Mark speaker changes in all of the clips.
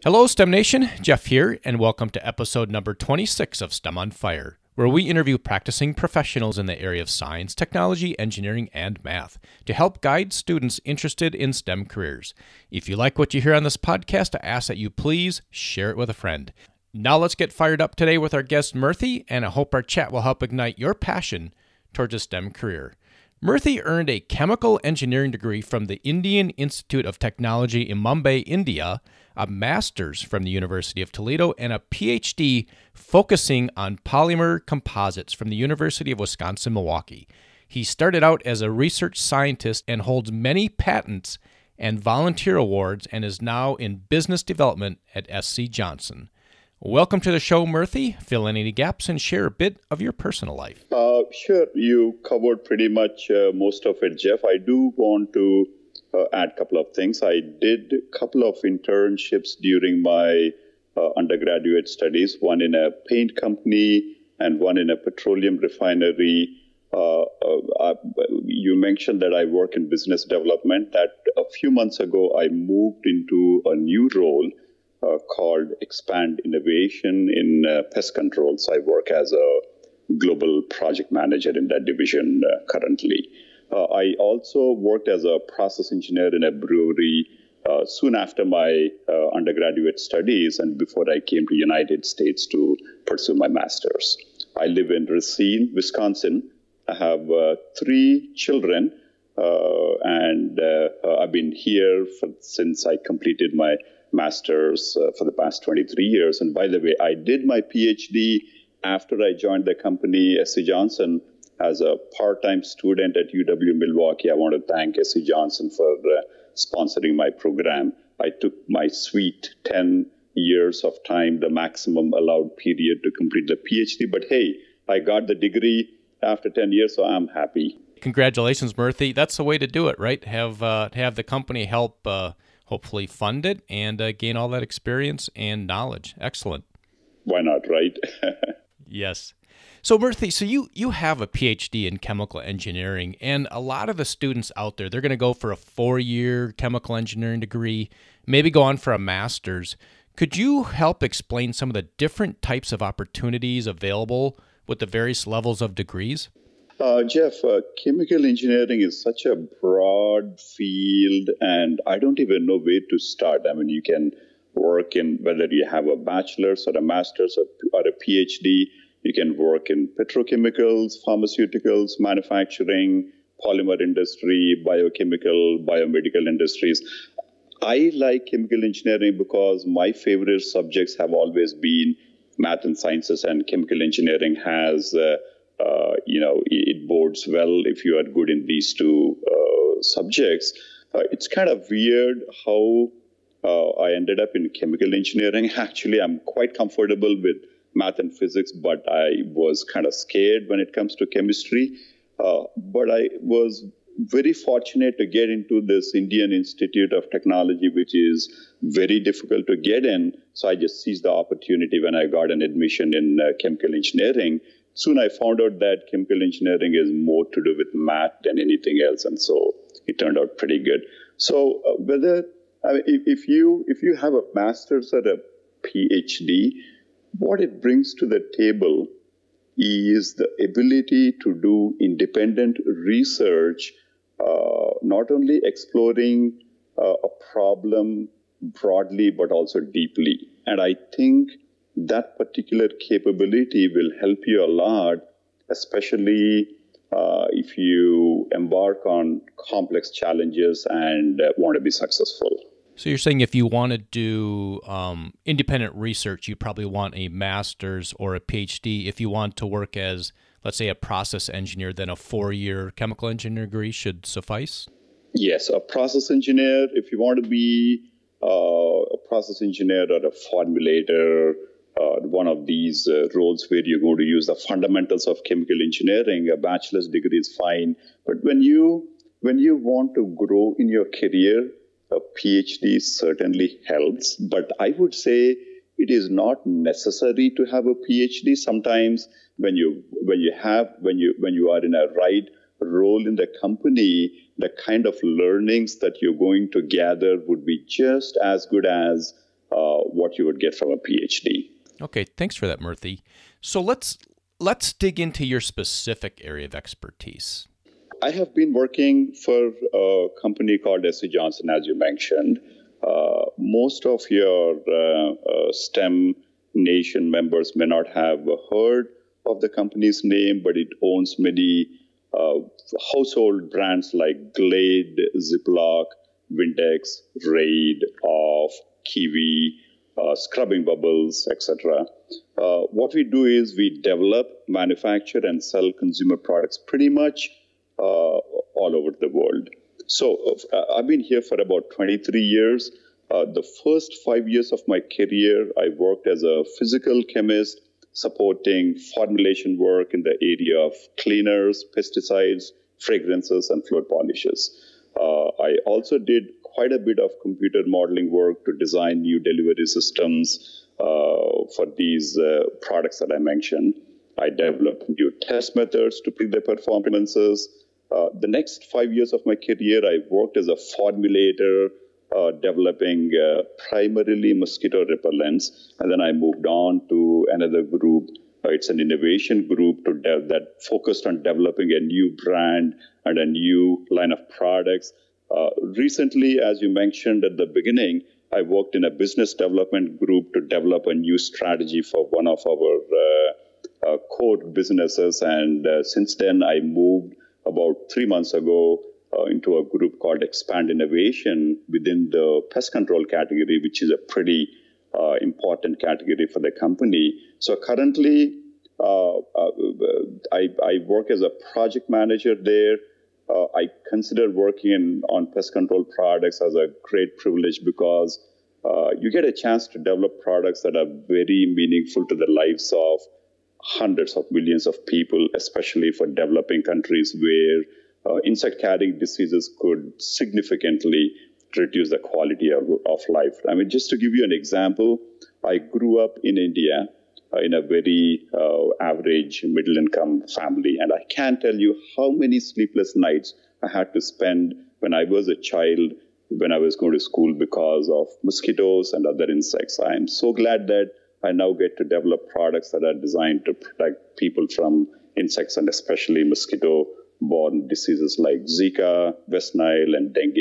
Speaker 1: Hello, STEM Nation. Jeff here, and welcome to episode number 26 of STEM on Fire, where we interview practicing professionals in the area of science, technology, engineering, and math to help guide students interested in STEM careers. If you like what you hear on this podcast, I ask that you please share it with a friend. Now let's get fired up today with our guest, Murthy, and I hope our chat will help ignite your passion towards a STEM career. Murthy earned a chemical engineering degree from the Indian Institute of Technology in Mumbai, India, a master's from the University of Toledo, and a PhD focusing on polymer composites from the University of Wisconsin-Milwaukee. He started out as a research scientist and holds many patents and volunteer awards and is now in business development at SC Johnson. Welcome to the show, Murthy. Fill in any gaps and share a bit of your personal life.
Speaker 2: Sure. You covered pretty much most of it, Jeff. I do want to add a couple of things. I did a couple of internships during my undergraduate studies, one in a paint company and one in a petroleum refinery. You mentioned that I work in business development. That a few months ago, I moved into a new role called Expand Innovation in Pest Control. So I work as a global project manager in that division currently. I also worked as a process engineer in a brewery soon after my undergraduate studies and before I came to the United States to pursue my master's. I live in Racine, Wisconsin. I have 3 children, and I've been here since I completed my master's for the past 23 years. And by the way, I did my PhD after I joined the company, SC Johnson, as a part-time student at UW-Milwaukee. I want to thank SC Johnson for sponsoring my program. I took my sweet 10 years of time, the maximum allowed period to complete the PhD. But hey, I got the degree after 10 years, so I'm happy.
Speaker 1: Congratulations, Murthy. That's the way to do it, right? Have the company help hopefully fund it and gain all that experience and knowledge. Excellent.
Speaker 2: Why not, right?
Speaker 1: Yes. So Murthy, so you have a PhD in chemical engineering, and a lot of the students out there, they're going to go for a 4-year chemical engineering degree, maybe go on for a master's. Could you help explain some of the different types of opportunities available with the various levels of degrees?
Speaker 2: Jeff, chemical engineering is such a broad field, and I don't even know where to start. I mean, you can work in whether you have a bachelor's or a master's or a PhD. You can work in petrochemicals, pharmaceuticals, manufacturing, polymer industry, biochemical, biomedical industries. I like chemical engineering because my favorite subjects have always been math and sciences, and chemical engineering has it bodes well if you are good in these two subjects. It's kind of weird how I ended up in chemical engineering. Actually, I'm quite comfortable with math and physics, but I was kind of scared when it comes to chemistry. But I was very fortunate to get into this Indian Institute of Technology, which is very difficult to get in. So I just seized the opportunity when I got an admission in chemical engineering. Soon I found out that chemical engineering is more to do with math than anything else, and so it turned out pretty good. So if you have a master's or a PhD, what it brings to the table is the ability to do independent research, not only exploring a problem broadly, but also deeply. And I think that particular capability will help you a lot, especially if you embark on complex challenges and want to be successful.
Speaker 1: So you're saying if you want to do independent research, you probably want a master's or a PhD. If you want to work as, let's say, a process engineer, then a 4-year chemical engineering degree should suffice?
Speaker 2: Yes, a process engineer. If you want to be a process engineer or a formulator, one of these roles where you're going to use the fundamentals of chemical engineering, a bachelor's degree is fine. But when you want to grow in your career, a PhD certainly helps. But I would say it is not necessary to have a PhD. Sometimes when you are in a right role in the company, the kind of learnings that you're going to gather would be just as good as what you would get from a PhD.
Speaker 1: Okay, thanks for that, Murthy. So let's dig into your specific area of expertise.
Speaker 2: I have been working for a company called SC Johnson, as you mentioned. Most of your STEM Nation members may not have heard of the company's name, but it owns many household brands like Glade, Ziploc, Windex, Raid, Off, Kiwi, Scrubbing Bubbles, etc. What we do is we develop, manufacture, and sell consumer products pretty much all over the world. So I've been here for about 23 years. The first 5 years of my career, I worked as a physical chemist, supporting formulation work in the area of cleaners, pesticides, fragrances, and floor polishes. I also did quite a bit of computer modeling work to design new delivery systems for these products that I mentioned. I developed new test methods to predict their performances. The next 5 years of my career, I worked as a formulator, developing primarily mosquito repellents. And then I moved on to another group. It's an innovation group that focused on developing a new brand and a new line of products. Recently, as you mentioned at the beginning, I worked in a business development group to develop a new strategy for one of our core businesses. And since then, I moved about 3 months ago into a group called Expand Innovation within the pest control category, which is a pretty important category for the company. So currently, I work as a project manager there. I consider working on pest control products as a great privilege because you get a chance to develop products that are very meaningful to the lives of hundreds of millions of people, especially for developing countries where insect-carrying diseases could significantly reduce the quality of life. I mean, just to give you an example, I grew up in India in a very average middle-income family, and I can't tell you how many sleepless nights I had to spend when I was a child, when I was going to school because of mosquitoes and other insects. I am so glad that I now get to develop products that are designed to protect people from insects and especially mosquito-borne diseases like Zika, West Nile, and dengue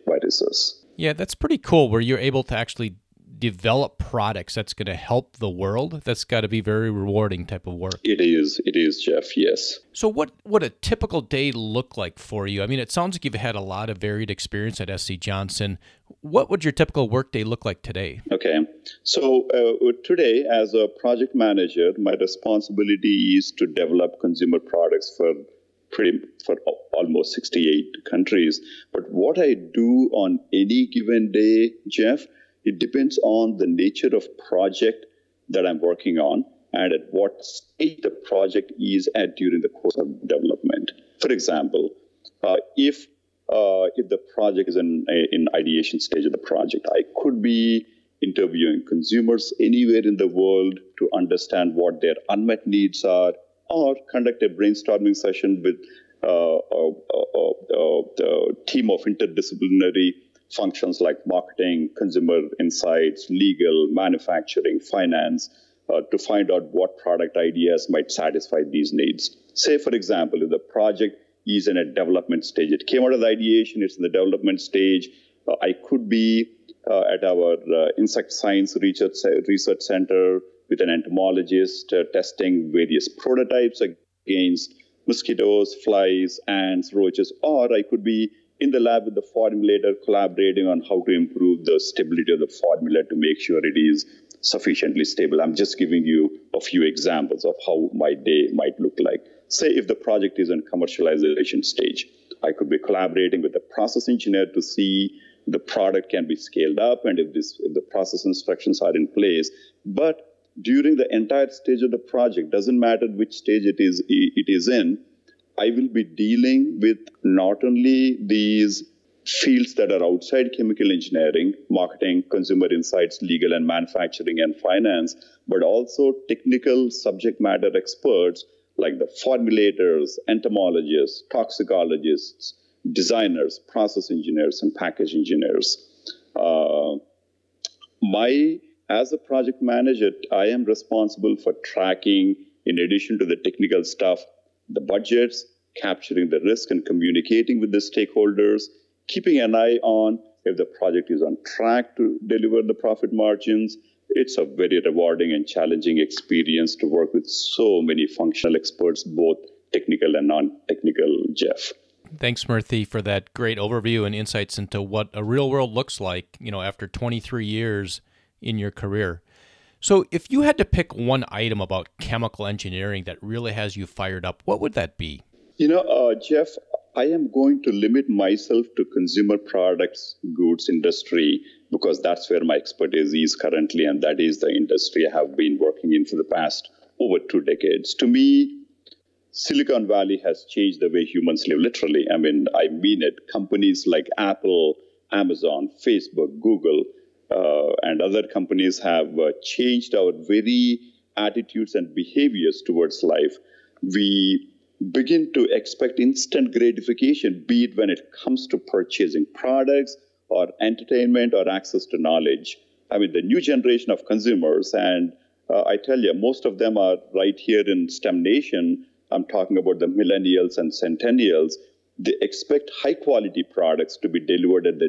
Speaker 2: viruses.
Speaker 1: Yeah, that's pretty cool where you're able to actually develop products that's going to help the world. That's got to be very rewarding type of work.
Speaker 2: It is, Jeff, yes.
Speaker 1: So what would a typical day look like for you? I mean, it sounds like you've had a lot of varied experience at SC Johnson. What would your typical workday look like today?
Speaker 2: Okay. So today, as a project manager, my responsibility is to develop consumer products for almost 68 countries. But what I do on any given day, Jeff, it depends on the nature of project that I'm working on and at what stage the project is at during the course of development. For example, if the project is in ideation stage of the project, I could be interviewing consumers anywhere in the world to understand what their unmet needs are, or conduct a brainstorming session with a team of interdisciplinary functions like marketing, consumer insights, legal, manufacturing, finance, to find out what product ideas might satisfy these needs. Say, for example, if the project is in a development stage, it came out of the ideation, it's in the development stage, I could be at our insect science research center with an entomologist testing various prototypes against mosquitoes, flies, ants, roaches, or I could be in the lab with the formulator collaborating on how to improve the stability of the formula to make sure it is sufficiently stable. I'm just giving you a few examples of how my day might look like. Say if the project is in commercialization stage, I could be collaborating with the process engineer to see the product can be scaled up and if the process instructions are in place. But during the entire stage of the project, doesn't matter which stage it is in, I will be dealing with not only these fields that are outside chemical engineering, marketing, consumer insights, legal and manufacturing and finance, but also technical subject matter experts like the formulators, entomologists, toxicologists, designers, process engineers, and package engineers. My as a project manager, I am responsible for tracking, in addition to the technical stuff, the budgets, capturing the risk and communicating with the stakeholders, keeping an eye on if the project is on track to deliver the profit margins. It's a very rewarding and challenging experience to work with so many functional experts, both technical and non-technical, Jeff.
Speaker 1: Thanks, Murthy, for that great overview and insights into what a real world looks like, after 23 years in your career. So if you had to pick one item about chemical engineering that really has you fired up, what would that be?
Speaker 2: Jeff, I am going to limit myself to consumer products, goods industry, because that's where my expertise is currently, and that is the industry I have been working in for the past over 2 decades. To me, Silicon Valley has changed the way humans live, literally. I mean it. Companies like Apple, Amazon, Facebook, Google, and other companies have changed our very attitudes and behaviors towards life. We begin to expect instant gratification, be it when it comes to purchasing products or entertainment or access to knowledge. I mean, the new generation of consumers, and I tell you, most of them are right here in STEM Nation. I'm talking about the millennials and centennials. They expect high quality products to be delivered at their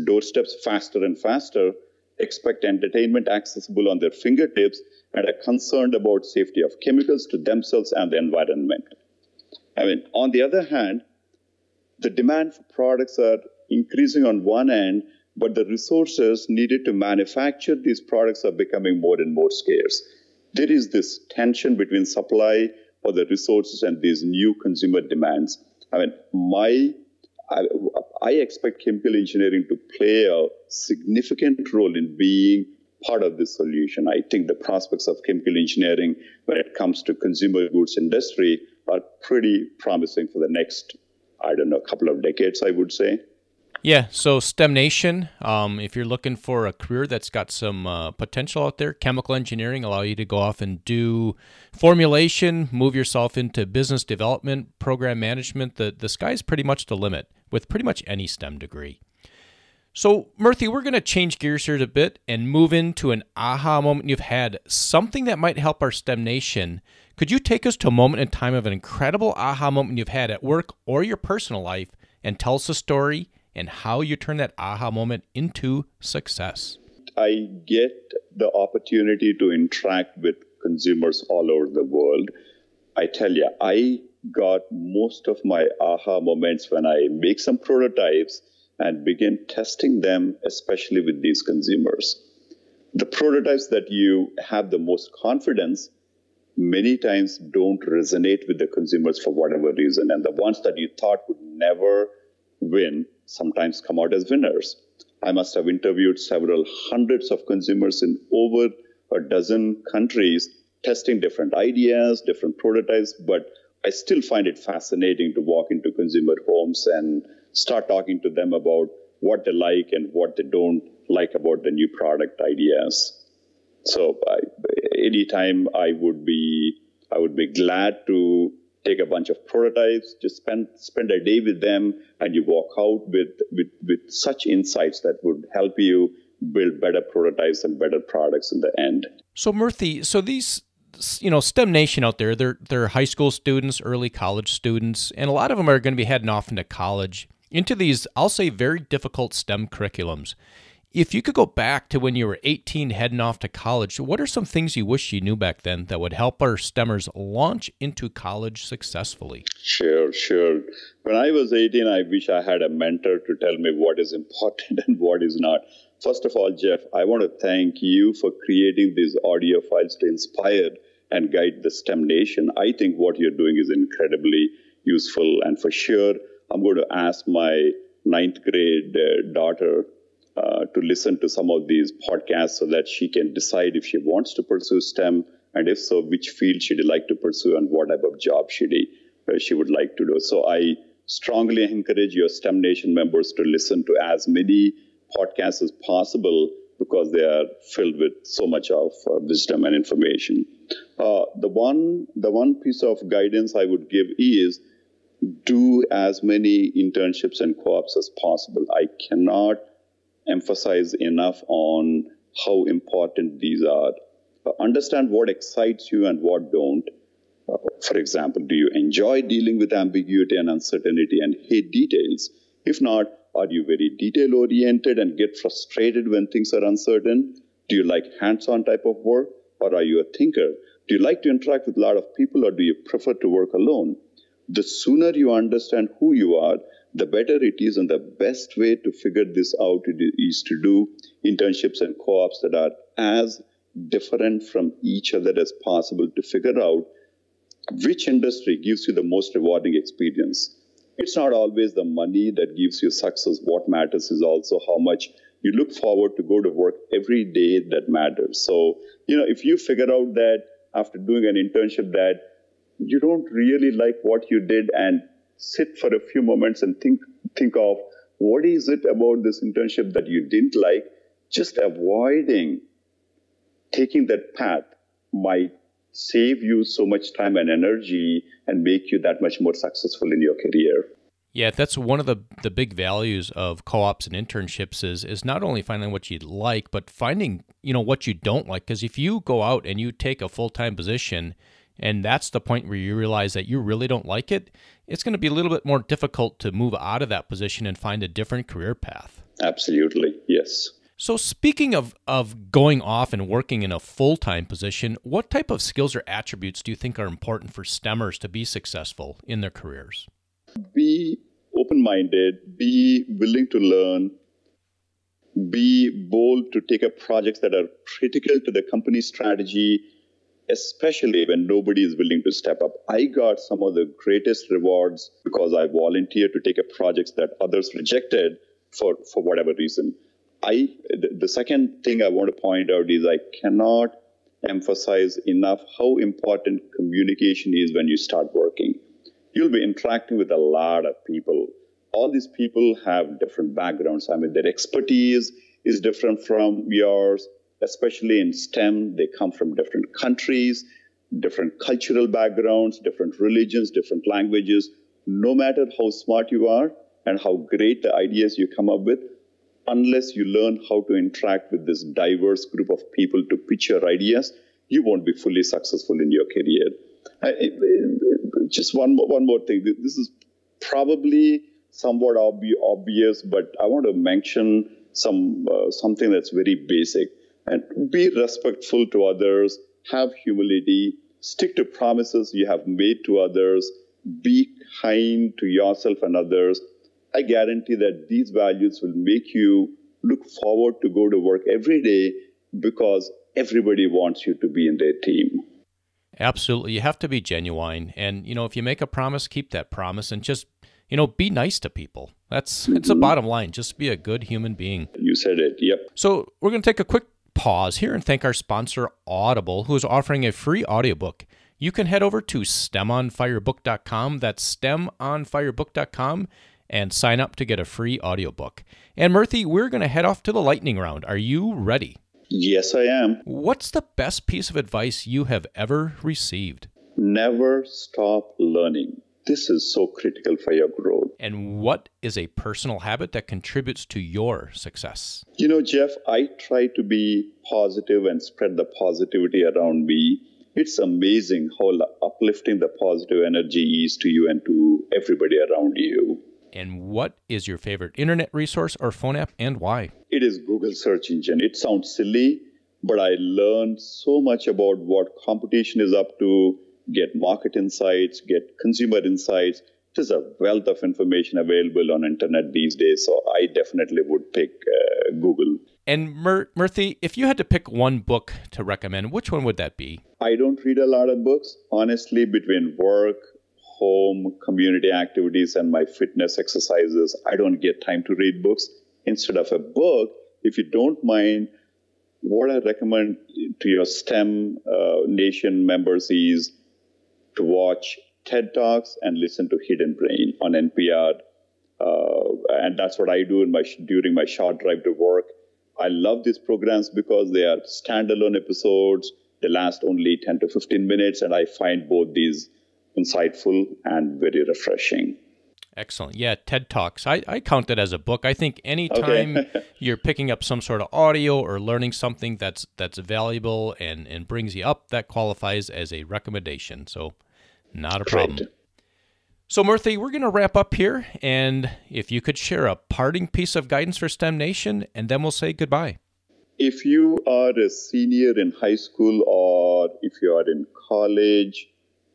Speaker 2: doorsteps faster and faster, expect entertainment accessible on their fingertips, and are concerned about safety of chemicals to themselves and the environment. I mean, on the other hand, the demand for products are increasing on one end, but the resources needed to manufacture these products are becoming more and more scarce. There is this tension between supply of the resources and these new consumer demands. I mean, I expect chemical engineering to play a significant role in being part of this solution. I think the prospects of chemical engineering when it comes to consumer goods industry are pretty promising for the next, couple of decades, I would say.
Speaker 1: Yeah, so STEM Nation, if you're looking for a career that's got some potential out there, chemical engineering allow you to go off and do formulation, move yourself into business development, program management. The sky's pretty much the limit with pretty much any STEM degree. So, Murthy, we're going to change gears here a bit and move into an aha moment you've had, something that might help our STEM Nation. Could you take us to a moment in time of an incredible aha moment you've had at work or your personal life and tell us a story and how you turn that aha moment into success?
Speaker 2: I get the opportunity to interact with consumers all over the world. I tell you, I got most of my aha moments when I make some prototypes and begin testing them, especially with these consumers. The prototypes that you have the most confidence many times don't resonate with the consumers for whatever reason. And the ones that you thought would never win sometimes come out as winners. I must have interviewed several hundreds of consumers in over a dozen countries, testing different ideas, different prototypes, but I still find it fascinating to walk into consumer homes and start talking to them about what they like and what they don't like about the new product ideas. So anytime I would be glad to take a bunch of prototypes, just spend a day with them, and you walk out with such insights that would help you build better prototypes and better products in the end.
Speaker 1: So Murthy, these STEM Nation out there, they're high school students, early college students, and a lot of them are going to be heading off into college, into these, I'll say, very difficult STEM curriculums. If you could go back to when you were 18 heading off to college, what are some things you wish you knew back then that would help our STEMers launch into college successfully?
Speaker 2: Sure. When I was 18, I wish I had a mentor to tell me what is important and what is not. First of all, Jeff, I want to thank you for creating these audio files to inspire and guide the STEM Nation. I think what you're doing is incredibly useful, and for sure, I'm going to ask my 9th grade daughter to listen to some of these podcasts so that she can decide if she wants to pursue STEM, and if so, which field she'd like to pursue and what type of job she would like to do. So I strongly encourage your STEM Nation members to listen to as many podcasts as possible because they are filled with so much of wisdom and information. The one piece of guidance I would give is do as many internships and co-ops as possible. I cannot emphasize enough on how important these are. Understand what excites you and what don't. For example, do you enjoy dealing with ambiguity and uncertainty and hate details? If not, are you very detail-oriented and get frustrated when things are uncertain? Do you like hands-on type of work, or are you a thinker? Do you like to interact with a lot of people, or do you prefer to work alone? The sooner you understand who you are, the better it is, and the best way to figure this out is to do internships and co-ops that are as different from each other as possible to figure out which industry gives you the most rewarding experience. It's not always the money that gives you success. What matters is also how much you look forward to go to work every day that matters. So, if you figure out that after doing an internship that you don't really like what you did, and sit for a few moments and think of what is it about this internship that you didn't like, just avoiding taking that path might save you so much time and energy and make you that much more successful in your career.
Speaker 1: Yeah, that's one of the big values of co-ops and internships is not only finding what you like, but finding, what you don't like. Because if you go out and you take a full-time position and that's the point where you realize that you really don't like it, it's going to be a little bit more difficult to move out of that position and find a different career path.
Speaker 2: Absolutely, yes.
Speaker 1: So speaking of going off and working in a full-time position, what type of skills or attributes do you think are important for STEMers to be successful in their careers?
Speaker 2: Be open-minded, be willing to learn, be bold to take up projects that are critical to the company's strategy, especially when nobody is willing to step up. I got some of the greatest rewards because I volunteered to take up projects that others rejected for whatever reason. The second thing I want to point out is I cannot emphasize enough how important communication is when you start working. You'll be interacting with a lot of people. All these people have different backgrounds. Their expertise is different from yours, especially in STEM. They come from different countries, different cultural backgrounds, different religions, different languages. No matter how smart you are and how great the ideas you come up with, unless you learn how to interact with this diverse group of people to pitch your ideas, you won't be fully successful in your career. Just one more thing. This is probably somewhat obvious, but I want to mention something that's very basic. And be respectful to others, have humility, stick to promises you have made to others, be kind to yourself and others. I guarantee that these values will make you look forward to go to work every day because everybody wants you to be in their team.
Speaker 1: Absolutely. You have to be genuine. And, if you make a promise, keep that promise and just, be nice to people. It's the bottom line. Just be a good human being.
Speaker 2: You said it. Yep.
Speaker 1: So we're going to take a quick pause here and thank our sponsor, Audible, who is offering a free audiobook. You can head over to STEMonFireBook.com. That's STEMOnFireBook.com. and sign up to get a free audiobook. And Murthy, we're going to head off to the lightning round. Are you ready?
Speaker 2: Yes, I am.
Speaker 1: What's the best piece of advice you have ever received?
Speaker 2: Never stop learning. This is so critical for your growth.
Speaker 1: And what is a personal habit that contributes to your success?
Speaker 2: Jeff, I try to be positive and spread the positivity around me. It's amazing how uplifting the positive energy is to you and to everybody around you.
Speaker 1: And what is your favorite internet resource or phone app and why?
Speaker 2: It is Google search engine. It sounds silly, but I learned so much about what competition is up to, get market insights, get consumer insights. There's a wealth of information available on internet these days, so I definitely would pick Google.
Speaker 1: And Murthy, if you had to pick one book to recommend, which one would that be?
Speaker 2: I don't read a lot of books. Honestly, between work, home, community activities, and my fitness exercises, I don't get time to read books. Instead of a book, if you don't mind, what I recommend to your STEM Nation members is to watch TED Talks and listen to Hidden Brain on NPR. And that's what I do during my short drive to work. I love these programs because they are standalone episodes. They last only 10 to 15 minutes, and I find both these insightful and very refreshing.
Speaker 1: Excellent. Yeah, TED Talks. I count that as a book. I think anytime
Speaker 2: Okay.
Speaker 1: you're picking up some sort of audio or learning something that's valuable and brings you up, that qualifies as a recommendation. So not a problem.
Speaker 2: Great.
Speaker 1: So Murthy, we're going to wrap up here. And if you could share a parting piece of guidance for STEM Nation, and then we'll say goodbye.
Speaker 2: If you are a senior in high school or if you are in college,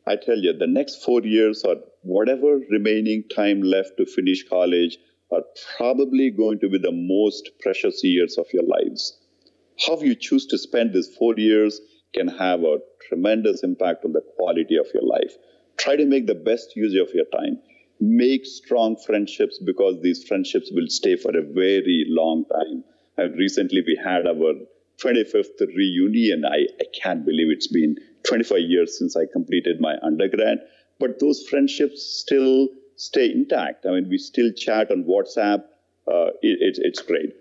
Speaker 2: I tell you, the next 4 years or whatever remaining time left to finish college are probably going to be the most precious years of your lives. How you choose to spend these 4 years can have a tremendous impact on the quality of your life. Try to make the best use of your time. Make strong friendships because these friendships will stay for a very long time. And recently we had our 25th reunion. I can't believe it's been 25 years since I completed my undergrad, but those friendships still stay intact. I mean, we still chat on WhatsApp. It's great.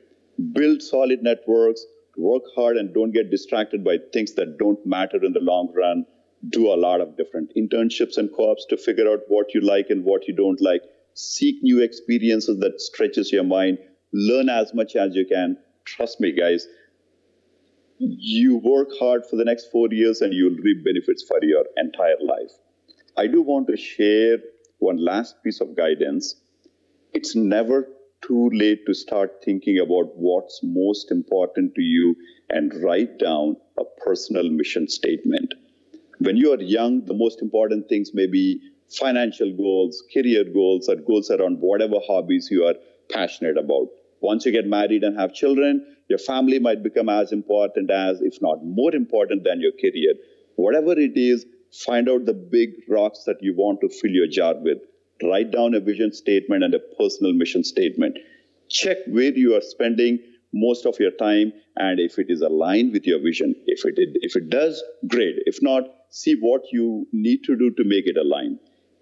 Speaker 2: Build solid networks, work hard, and don't get distracted by things that don't matter in the long run. Do a lot of different internships and co-ops to figure out what you like and what you don't like. Seek new experiences that stretches your mind. Learn as much as you can. Trust me, guys. You work hard for the next 4 years and you'll reap benefits for your entire life. I do want to share one last piece of guidance. It's never too late to start thinking about what's most important to you and write down a personal mission statement. When you are young, the most important things may be financial goals, career goals, or goals around whatever hobbies you are passionate about. Once you get married and have children, your family might become as important as, if not more important than your career. Whatever it is, find out the big rocks that you want to fill your jar with. Write down a vision statement and a personal mission statement. Check where you are spending most of your time and if it is aligned with your vision. If it does, great. If not, see what you need to do to make it align.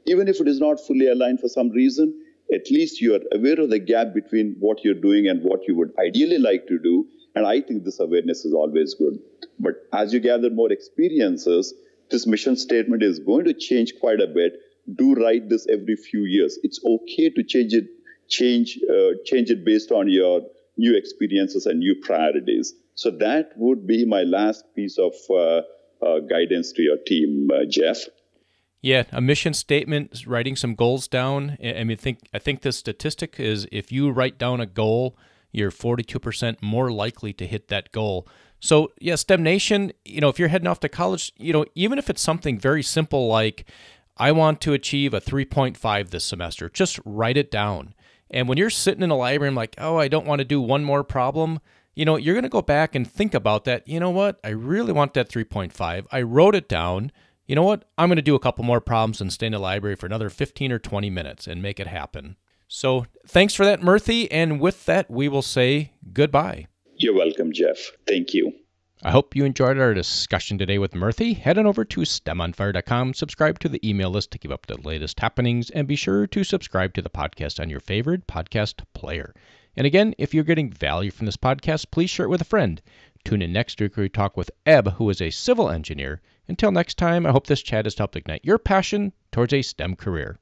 Speaker 2: Even if it is not fully aligned for some reason, at least you are aware of the gap between what you're doing and what you would ideally like to do. And I think this awareness is always good. But as you gather more experiences, this mission statement is going to change quite a bit. Do write this every few years. It's okay to change it based on your new experiences and new priorities. So that would be my last piece of guidance to your team, Jeff.
Speaker 1: Yeah, a mission statement, writing some goals down. I think the statistic is if you write down a goal, you're 42% more likely to hit that goal. So yeah, STEM Nation, if you're heading off to college, even if it's something very simple like, I want to achieve a 3.5 this semester, just write it down. And when you're sitting in a library and like, oh, I don't want to do one more problem, you're going to go back and think about that. You know what? I really want that 3.5. I wrote it down. You know what? I'm going to do a couple more problems and stay in the library for another 15 or 20 minutes and make it happen. So thanks for that, Murthy. And with that, we will say goodbye.
Speaker 2: You're welcome, Jeff. Thank you.
Speaker 1: I hope you enjoyed our discussion today with Murthy. Head on over to STEMonfire.com, subscribe to the email list to keep up to the latest happenings, and be sure to subscribe to the podcast on your favorite podcast player. And again, if you're getting value from this podcast, please share it with a friend. Tune in next week where we talk with Eb, who is a civil engineer. Until next time, I hope this chat has helped ignite your passion towards a STEM career.